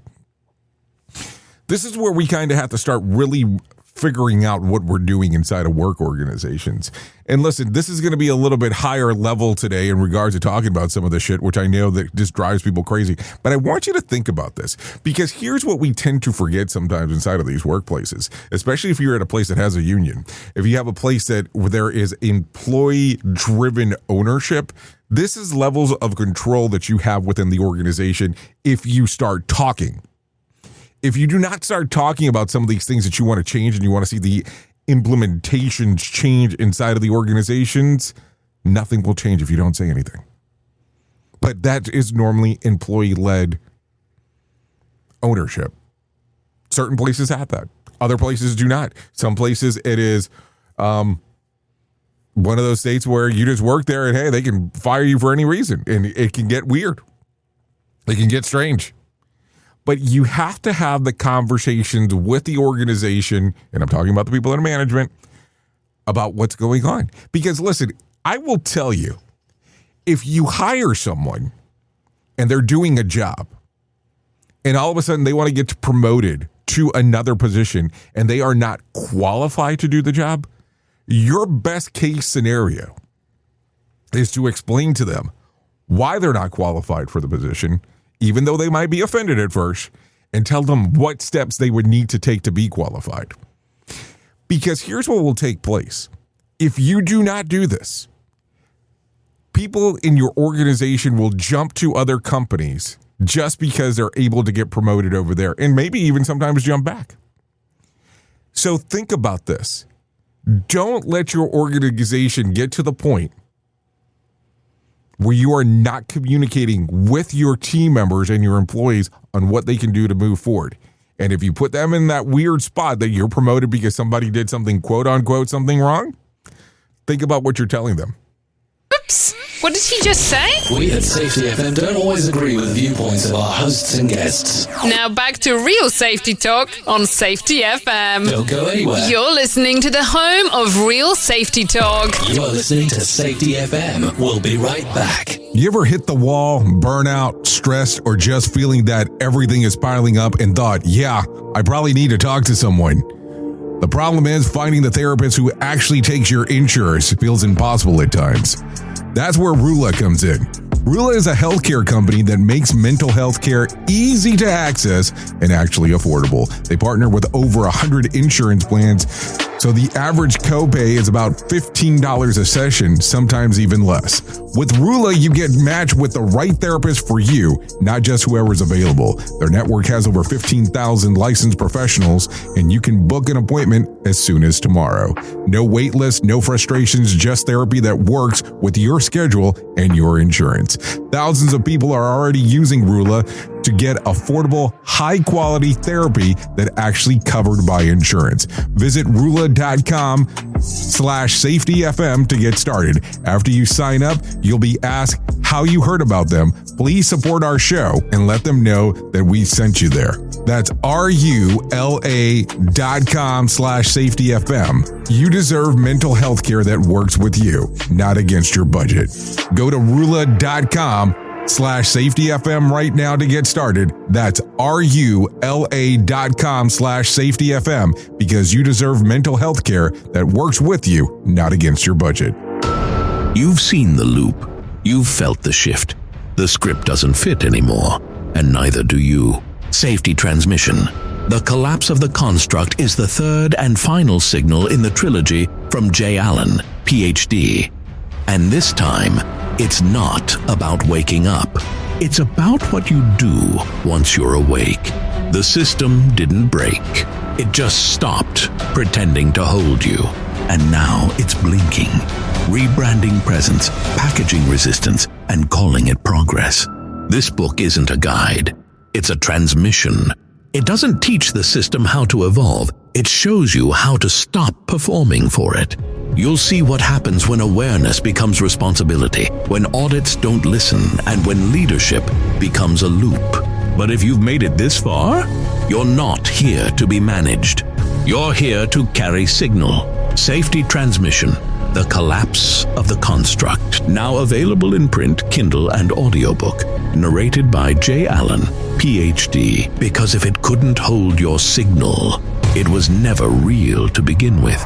This is where we kind of have to start really figuring out what we're doing inside of work organizations. And listen, this is going to be a little bit higher level today in regards to talking about some of the shit, which I know that just drives people crazy. But I want you to think about this, because here's what we tend to forget sometimes inside of these workplaces, especially if you're at a place that has a union. If you have a place where there is employee-driven ownership, this is levels of control that you have within the organization if you start talking. If you do not start talking about some of these things that you want to change and you want to see the implementations change inside of the organizations, nothing will change if you don't say anything. But that is normally employee-led ownership. Certain places have that. Other places do not. Some places it is one of those states where you just work there and, hey, they can fire you for any reason. And it can get weird. It can get strange. But you have to have the conversations with the organization, and I'm talking about the people in management, about what's going on. Because, listen, I will tell you, if you hire someone and they're doing a job, and all of a sudden they want to get promoted to another position and they are not qualified to do the job, your best case scenario is to explain to them why they're not qualified for the position, even though they might be offended at first, and tell them what steps they would need to take to be qualified. Because here's what will take place. If you do not do this, people in your organization will jump to other companies just because they're able to get promoted over there, and maybe even sometimes jump back. So think about this. Don't let your organization get to the point where you are not communicating with your team members and your employees on what they can do to move forward. And if you put them in that weird spot that you're promoted because somebody did something, quote unquote, something wrong, think about what you're telling them. Oops! What did he just say? We at Safety FM don't always agree with viewpoints of our hosts and guests. Now back to real safety talk on Safety FM. Don't go anywhere. You're listening to the home of real safety talk. You're listening to Safety FM. We'll be right back. You ever hit the wall, burnout, stressed, or just feeling that everything is piling up and thought, yeah, I probably need to talk to someone? The problem is finding the therapist who actually takes your insurance feels impossible at times. That's where Rula comes in. Rula is a healthcare company that makes mental health care easy to access and actually affordable. They partner with over 100 insurance plans, so the average copay is about $15 a session, sometimes even less. With Rula, you get matched with the right therapist for you, not just whoever's available. Their network has over 15,000 licensed professionals, and you can book an appointment as soon as tomorrow. No wait list, no frustrations, just therapy that works with your schedule and your insurance. Thousands of people are already using Rula to get affordable, high-quality therapy that actually covered by insurance. Visit Rula.com/safetyfm to get started. After you sign up, you'll be asked how you heard about them. Please support our show and let them know that we sent you there. That's RULA.com/safetyfm. You deserve mental health care that works with you, not against your budget. Go to Rula.com/safetyfm right now to get started. That's RULA.com/safetyfm, because you deserve mental health care that works with you, not against your budget. You've seen the loop. You've felt the shift. The script doesn't fit anymore, and neither do you. Safety transmission. The collapse of the construct is the third and final signal in the trilogy from J. Allen, PhD. And this time, it's not about waking up. It's about what you do once you're awake. The system didn't break. It just stopped pretending to hold you. And now it's blinking, rebranding presence, packaging resistance, and calling it progress. This book isn't a guide. It's a transmission. It doesn't teach the system how to evolve. It shows you how to stop performing for it. You'll see what happens when awareness becomes responsibility, when audits don't listen, and when leadership becomes a loop. But if you've made it this far, you're not here to be managed. You're here to carry signal. Safety Transmission. The Collapse of the Construct. Now available in print, Kindle, and audiobook. Narrated by J. Allen, PhD. Because if it couldn't hold your signal, it was never real to begin with.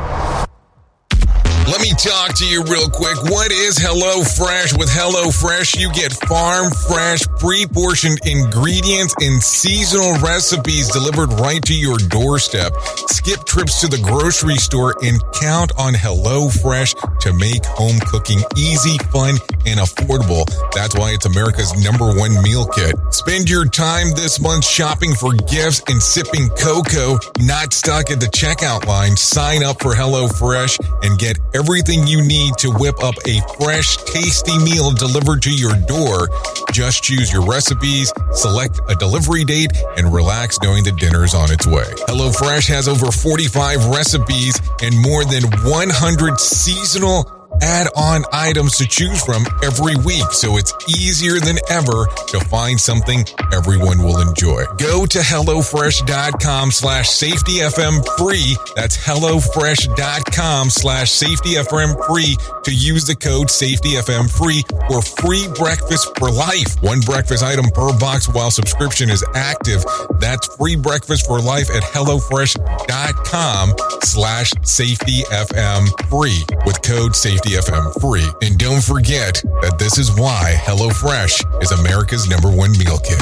Let me talk to you real quick. What is HelloFresh? With HelloFresh, you get farm-fresh, pre-portioned ingredients and seasonal recipes delivered right to your doorstep. Skip trips to the grocery store and count on HelloFresh to make home cooking easy, fun, and affordable. That's why it's America's #1 meal kit. Spend your time this month shopping for gifts and sipping cocoa, not stuck at the checkout line. Sign up for HelloFresh and get everything you need to whip up a fresh, tasty meal delivered to your door. Just choose your recipes, select a delivery date, and relax knowing the dinner's on its way. HelloFresh has over 45 recipes and more than 100 seasonal add-on items to choose from every week, so it's easier than ever to find something everyone will enjoy. Go to HelloFresh.com/SafetyFM free. That's HelloFresh.com/SafetyFM free to use the code SafetyFM free for free breakfast for life. One breakfast item per box while subscription is active. That's free breakfast for life at HelloFresh.com/SafetyFM free with code SafetyFM free. And don't forget that this is why HelloFresh is America's #1 meal kit.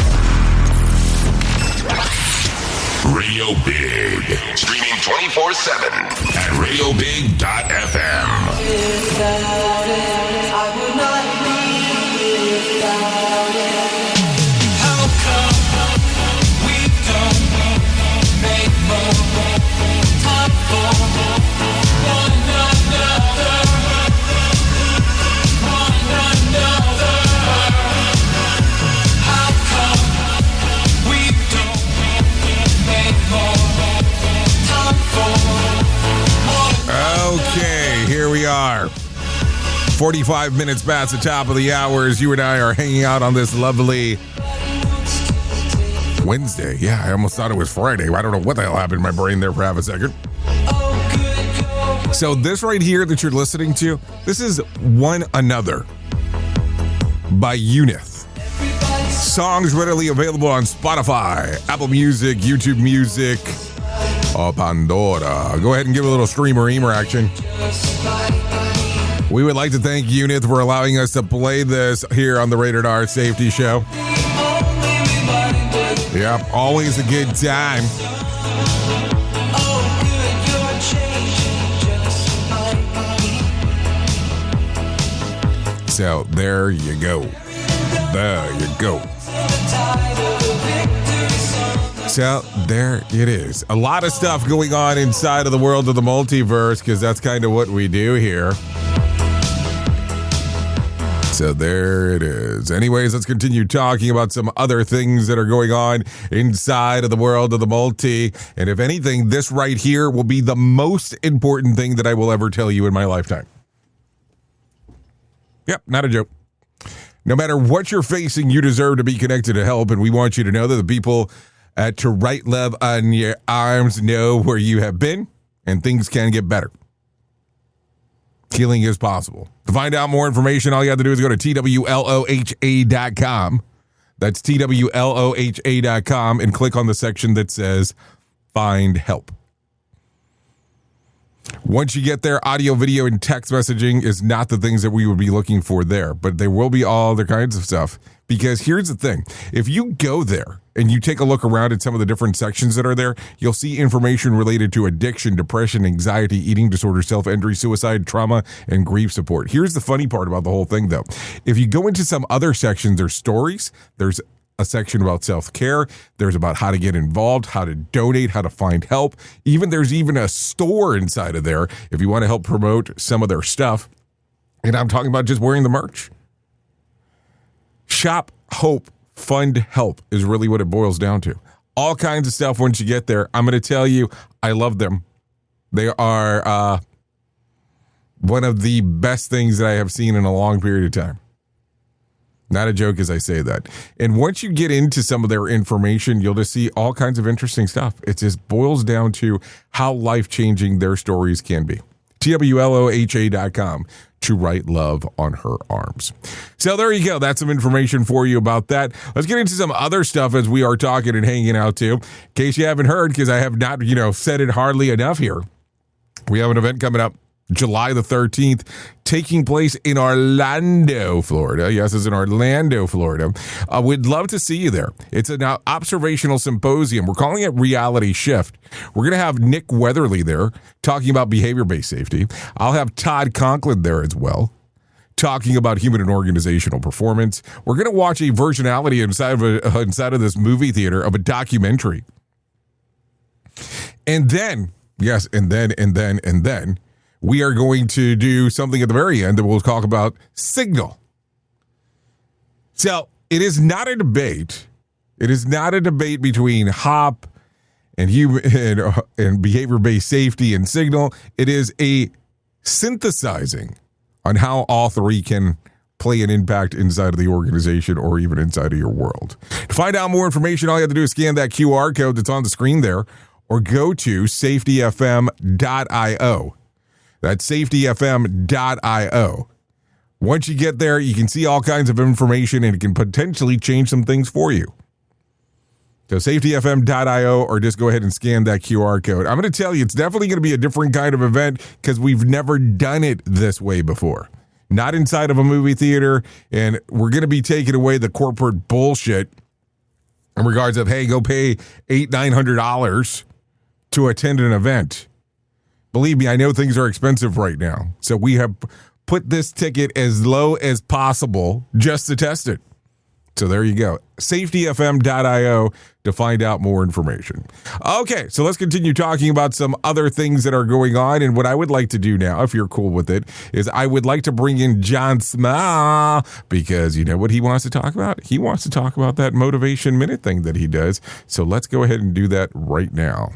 Radio Big. Streaming 24/7 at RadioBig.fm. How come we don't make more time for one another? How come we don't make more time for one another? Okay, here we are. 45 minutes past the top of the hour as you and I are hanging out on this lovely Wednesday. Yeah, I almost thought it was Friday. I don't know what the hell happened in my brain there for half a second. So this right here that you're listening to, this is One Another by Unith. Songs readily available on Spotify, Apple Music, YouTube Music, Pandora. Go ahead and give a little streamer action. We would like to thank Unith for allowing us to play this here on the Rated R Safety Show. Yep, always a good time. So there you go. There you go. So there it is. A lot of stuff going on inside of the world of the multiverse, because that's kind of what we do here. So there it is. Anyways, let's continue talking about some other things that are going on inside of the world of the multi. And if anything, this right here will be the most important thing that I will ever tell you in my lifetime. Yep, not a joke. No matter what you're facing, you deserve to be connected to help. And we want you to know that the people at To Write Love on Your Arms know where you have been, and things can get better. Healing is possible. To find out more information, all you have to do is go to TWLOHA.com. That's TWLOHA.com and click on the section that says Find Help. Once you get there, audio, video, and text messaging is not the things that we would be looking for there, but there will be all other kinds of stuff. Because here's the thing. If you go there and you take a look around at some of the different sections that are there, you'll see information related to addiction, depression, anxiety, eating disorder, self-injury, suicide, trauma, and grief support. Here's the funny part about the whole thing, though. If you go into some other sections, there's stories, there's a section about self-care, there's about how to get involved, how to donate, how to find help. There's even a store inside of there if you want to help promote some of their stuff. And I'm talking about just wearing the merch. Shop, hope, fund, help is really what it boils down to. All kinds of stuff once you get there. I'm going to tell you, I love them. They are one of the best things that I have seen in a long period of time. Not a joke as I say that. And once you get into some of their information, you'll just see all kinds of interesting stuff. It just boils down to how life-changing their stories can be. TWLOHA.com. To Write Love on Her Arms. So there you go. That's some information for you about that. Let's get into some other stuff as we are talking and hanging out too. In case you haven't heard, because I have not, said it hardly enough here. We have an event coming up July the 13th, taking place in Orlando, Florida. Yes, it's in Orlando, Florida. We'd love to see you there. It's an observational symposium. We're calling it Reality Shift. We're going to have Nick Weatherly there talking about behavior-based safety. I'll have Todd Conklin there as well, talking about human and organizational performance. We're going to watch a versionality inside of this movie theater of a documentary. And then, yes, and then, we are going to do something at the very end that we'll talk about signal. So it is not a debate. It is not a debate between HOP and human and behavior-based safety and signal. It is a synthesizing on how all three can play an impact inside of the organization or even inside of your world. To find out more information, all you have to do is scan that QR code that's on the screen there or go to safetyfm.io. That's safetyfm.io. Once you get there, you can see all kinds of information and it can potentially change some things for you. So safetyfm.io or just go ahead and scan that QR code. I'm going to tell you, it's definitely going to be a different kind of event because we've never done it this way before. Not inside of a movie theater, and we're going to be taking away the corporate bullshit in regards of, hey, go pay $800-900 to attend an event. Believe me, I know things are expensive right now. So we have put this ticket as low as possible just to test it. So there you go. Safetyfm.io to find out more information. Okay, so let's continue talking about some other things that are going on. And what I would like to do now, if you're cool with it, is I would like to bring in John Small because you know what he wants to talk about? He wants to talk about that Motivation Minute thing that he does. So let's go ahead and do that right now.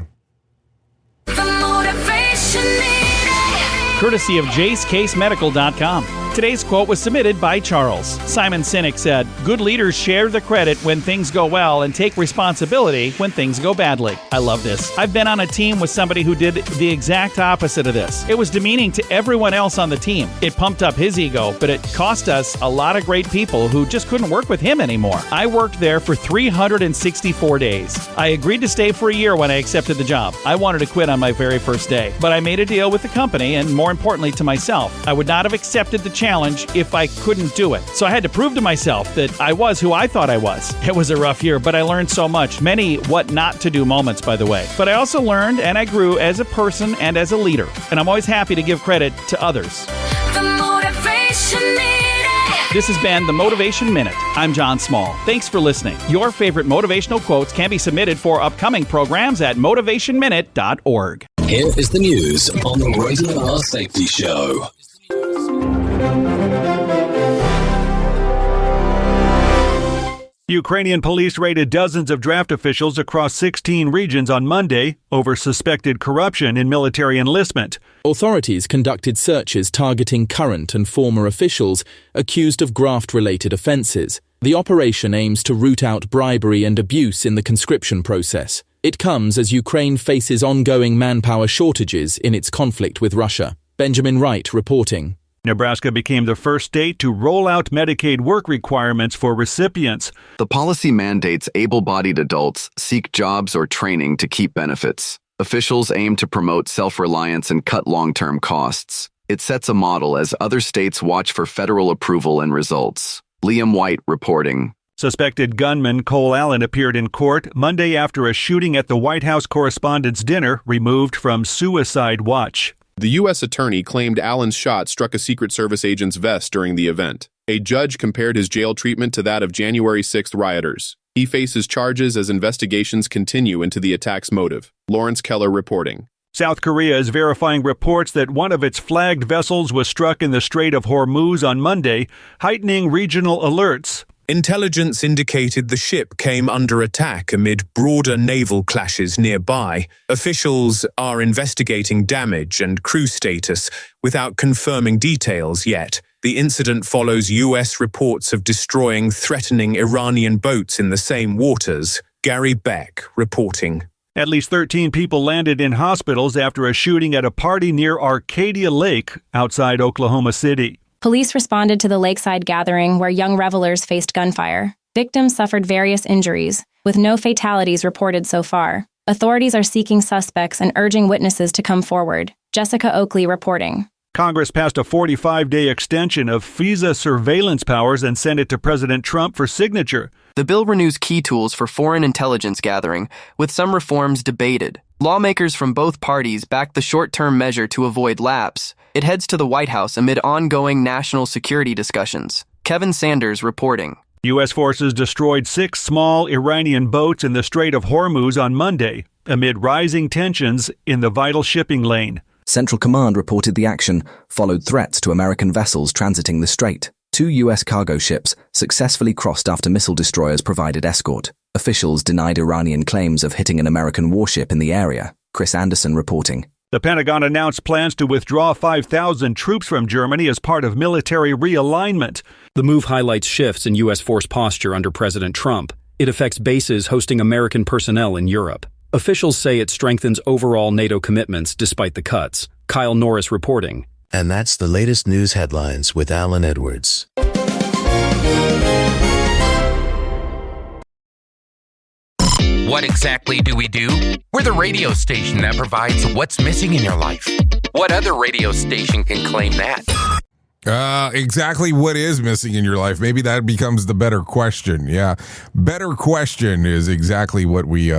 Courtesy of JaceCaseMedical.com. Today's quote was submitted by Charles. Simon Sinek said, "Good leaders share the credit when things go well and take responsibility when things go badly." I love this. I've been on a team with somebody who did the exact opposite of this. It was demeaning to everyone else on the team. It pumped up his ego, but it cost us a lot of great people who just couldn't work with him anymore. I worked there for 364 days. I agreed to stay for a year when I accepted the job. I wanted to quit on my very first day, but I made a deal with the company and, more importantly, to myself. I would not have accepted the challenge if I couldn't do it. So I had to prove to myself that I was who I thought I was. It was a rough year, but I learned so much. Many what not to do moments, by the way. But I also learned and I grew as a person and as a leader. And I'm always happy to give credit to others. The Motivation Minute. This has been the Motivation Minute. I'm John Small. Thanks for listening. Your favorite motivational quotes can be submitted for upcoming programs at motivationminute.org. Here is the news on the Rated R Safety Show. Ukrainian police raided dozens of draft officials across 16 regions on Monday over suspected corruption in military enlistment. Authorities conducted searches targeting current and former officials accused of graft-related offences. The operation aims to root out bribery and abuse in the conscription process. It comes as Ukraine faces ongoing manpower shortages in its conflict with Russia. Benjamin Wright reporting. Nebraska became the first state to roll out Medicaid work requirements for recipients. The policy mandates able-bodied adults seek jobs or training to keep benefits. Officials aim to promote self-reliance and cut long-term costs. It sets a model as other states watch for federal approval and results. Liam White reporting. Suspected gunman Cole Allen appeared in court Monday after a shooting at the White House Correspondents Dinner, removed from suicide watch. The U.S. attorney claimed Allen's shot struck a Secret Service agent's vest during the event. A judge compared his jail treatment to that of January 6th rioters. He faces charges as investigations continue into the attack's motive. Lawrence Keller reporting. South Korea is verifying reports that one of its flagged vessels was struck in the Strait of Hormuz on Monday, heightening regional alerts. Intelligence indicated the ship came under attack amid broader naval clashes nearby. Officials are investigating damage and crew status without confirming details yet. The incident follows U.S. reports of destroying threatening Iranian boats in the same waters. Gary Beck reporting. At least 13 people landed in hospitals after a shooting at a party near Arcadia Lake outside Oklahoma City. Police responded to the lakeside gathering where young revelers faced gunfire. Victims suffered various injuries, with no fatalities reported so far. Authorities are seeking suspects and urging witnesses to come forward. Jessica Oakley reporting. Congress passed a 45-day extension of FISA surveillance powers and sent it to President Trump for signature. The bill renews key tools for foreign intelligence gathering, with some reforms debated. Lawmakers from both parties backed the short-term measure to avoid lapse. It heads to the White House amid ongoing national security discussions. Kevin Sanders reporting. U.S. forces destroyed 6 small Iranian boats in the Strait of Hormuz on Monday, amid rising tensions in the vital shipping lane. Central Command reported the action followed threats to American vessels transiting the strait. 2 U.S. cargo ships successfully crossed after missile destroyers provided escort. Officials denied Iranian claims of hitting an American warship in the area. Chris Anderson reporting. The Pentagon announced plans to withdraw 5,000 troops from Germany as part of military realignment. The move highlights shifts in U.S. force posture under President Trump. It affects bases hosting American personnel in Europe. Officials say it strengthens overall NATO commitments despite the cuts. Kyle Norris reporting. And that's the latest news headlines with Alan Edwards. What exactly do we do? We're the radio station that provides what's missing in your life. What other radio station can claim that? Exactly what is missing in your life? Maybe that becomes the better question. Yeah. Better question is exactly what we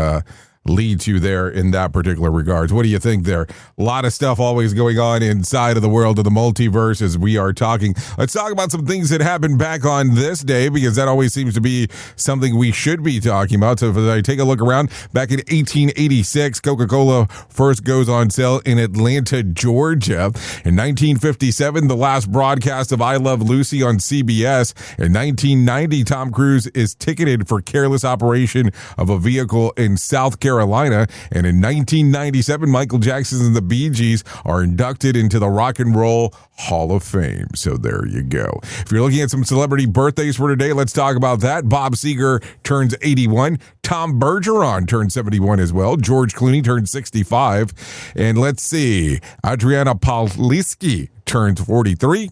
lead to there in that particular regards. What do you think there? A lot of stuff always going on inside of the world of the multiverse as we are talking. Let's talk about some things that happened back on this day, because that always seems to be something we should be talking about. So if I take a look around, back in 1886, Coca-Cola first goes on sale in Atlanta, Georgia. In 1957, the last broadcast of I Love Lucy on CBS. In 1990, Tom Cruise is ticketed for careless operation of a vehicle in South Carolina. And in 1997, Michael Jackson and the Bee Gees are inducted into the Rock and Roll Hall of Fame. So there you go. If you're looking at some celebrity birthdays for today, let's talk about that. Bob Seger turns 81. Tom Bergeron turns 71 as well. George Clooney turns 65. And let's see, Adriana Pawlowski turns 43.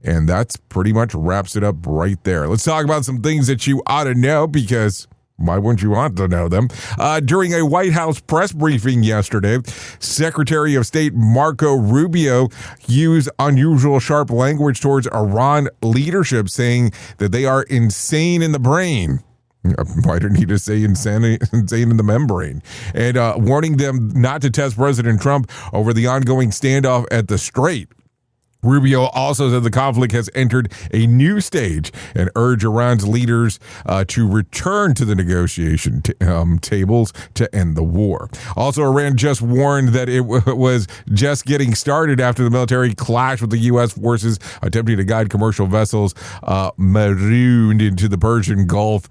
And that's pretty much wraps it up right there. Let's talk about some things that you ought to know, because why wouldn't you want to know them? During a White House press briefing yesterday, Secretary of State Marco Rubio used unusual sharp language towards Iran leadership, saying that they are insane in the brain. Why didn't he just say insane in the membrane? And warning them not to test President Trump over the ongoing standoff at the Strait. Rubio also said the conflict has entered a new stage and urged Iran's leaders to return to the negotiation tables to end the war. Also, Iran just warned that it was just getting started after the military clashed with the U.S. forces attempting to guide commercial vessels marooned into the Persian Gulf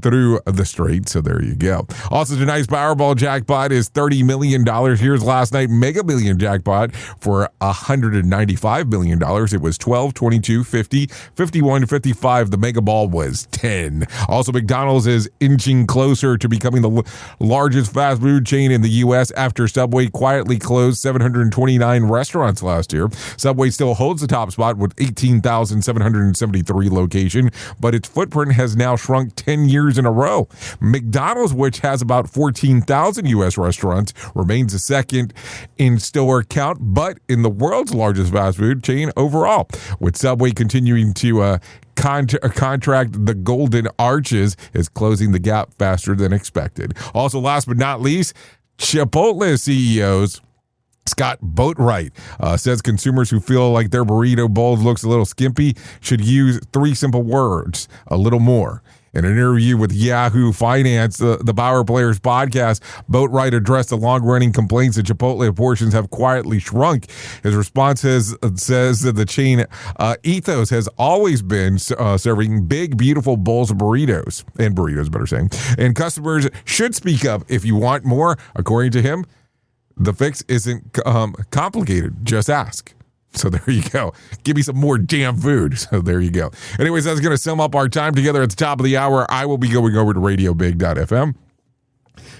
through the Strait. So there you go. Also, tonight's Powerball jackpot is $30 million. Here's last night Mega Million jackpot for $195 billion. It was 12, 22, 50, 51, 55. The mega ball was 10. Also, McDonald's is inching closer to becoming the largest fast food chain in the U.S. after Subway quietly closed 729 restaurants last year. Subway still holds the top spot with 18,773 locations, but its footprint has now shrunk 10 years in a row. McDonald's, which has about 14,000 U.S. restaurants, remains the second in store count, but in the world's largest fast food chain overall, with Subway continuing to contract the Golden Arches is closing the gap faster than expected. Also, last but not least, Chipotle CEOs Scott Boatwright says consumers who feel like their burrito bowl looks a little skimpy should use 3 simple words: a little more. In an interview with Yahoo Finance, the Power Players podcast, Boatwright addressed the long-running complaints that Chipotle portions have quietly shrunk. His response says that the chain ethos has always been serving big, beautiful bowls of burritos, and customers should speak up if you want more. According to him, the fix isn't complicated. Just ask. So there you go. Give me some more damn food. So there you go. Anyways, that's going to sum up our time together at the top of the hour. I will be going over to radiobig.fm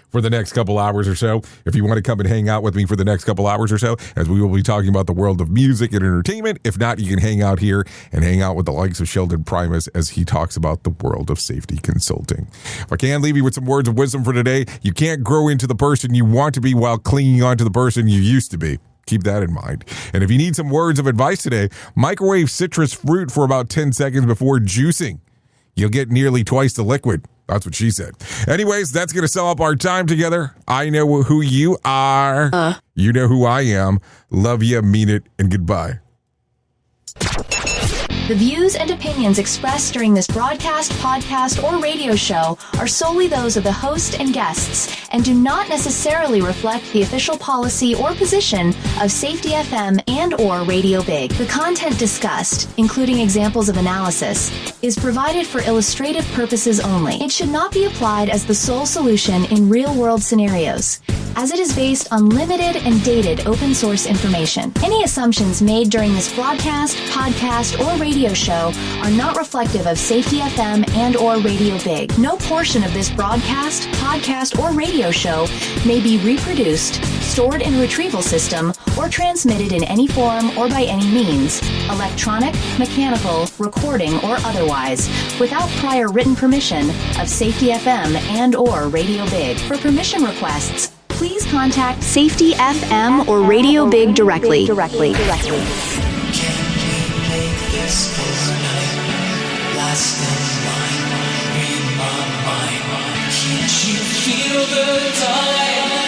for the next couple hours or so. If you want to come and hang out with me for the next couple hours or so, as we will be talking about the world of music and entertainment. If not, you can hang out here and hang out with the likes of Sheldon Primus as he talks about the world of safety consulting. If I can leave you with some words of wisdom for today, you can't grow into the person you want to be while clinging on to the person you used to be. Keep that in mind. And if you need some words of advice today, microwave citrus fruit for about 10 seconds before juicing. You'll get nearly twice the liquid. That's what she said. Anyways, that's going to sum up our time together. I know who you are. You know who I am. Love you, mean it, and goodbye. The views and opinions expressed during this broadcast, podcast, or radio show are solely those of the host and guests and do not necessarily reflect the official policy or position of Safety FM and or Radio Big. The content discussed, including examples of analysis, is provided for illustrative purposes only. It should not be applied as the sole solution in real-world scenarios. as it is based on limited and dated open source information. Any assumptions made during this broadcast, podcast, or radio show are not reflective of Safety FM and or Radio Big. No portion of this broadcast, podcast, or radio show may be reproduced, stored in a retrieval system, or transmitted in any form or by any means, electronic, mechanical, recording, or otherwise, without prior written permission of Safety FM and or Radio Big. For permission requests, please contact Safety FM or Radio Big directly. Can't you feel the time?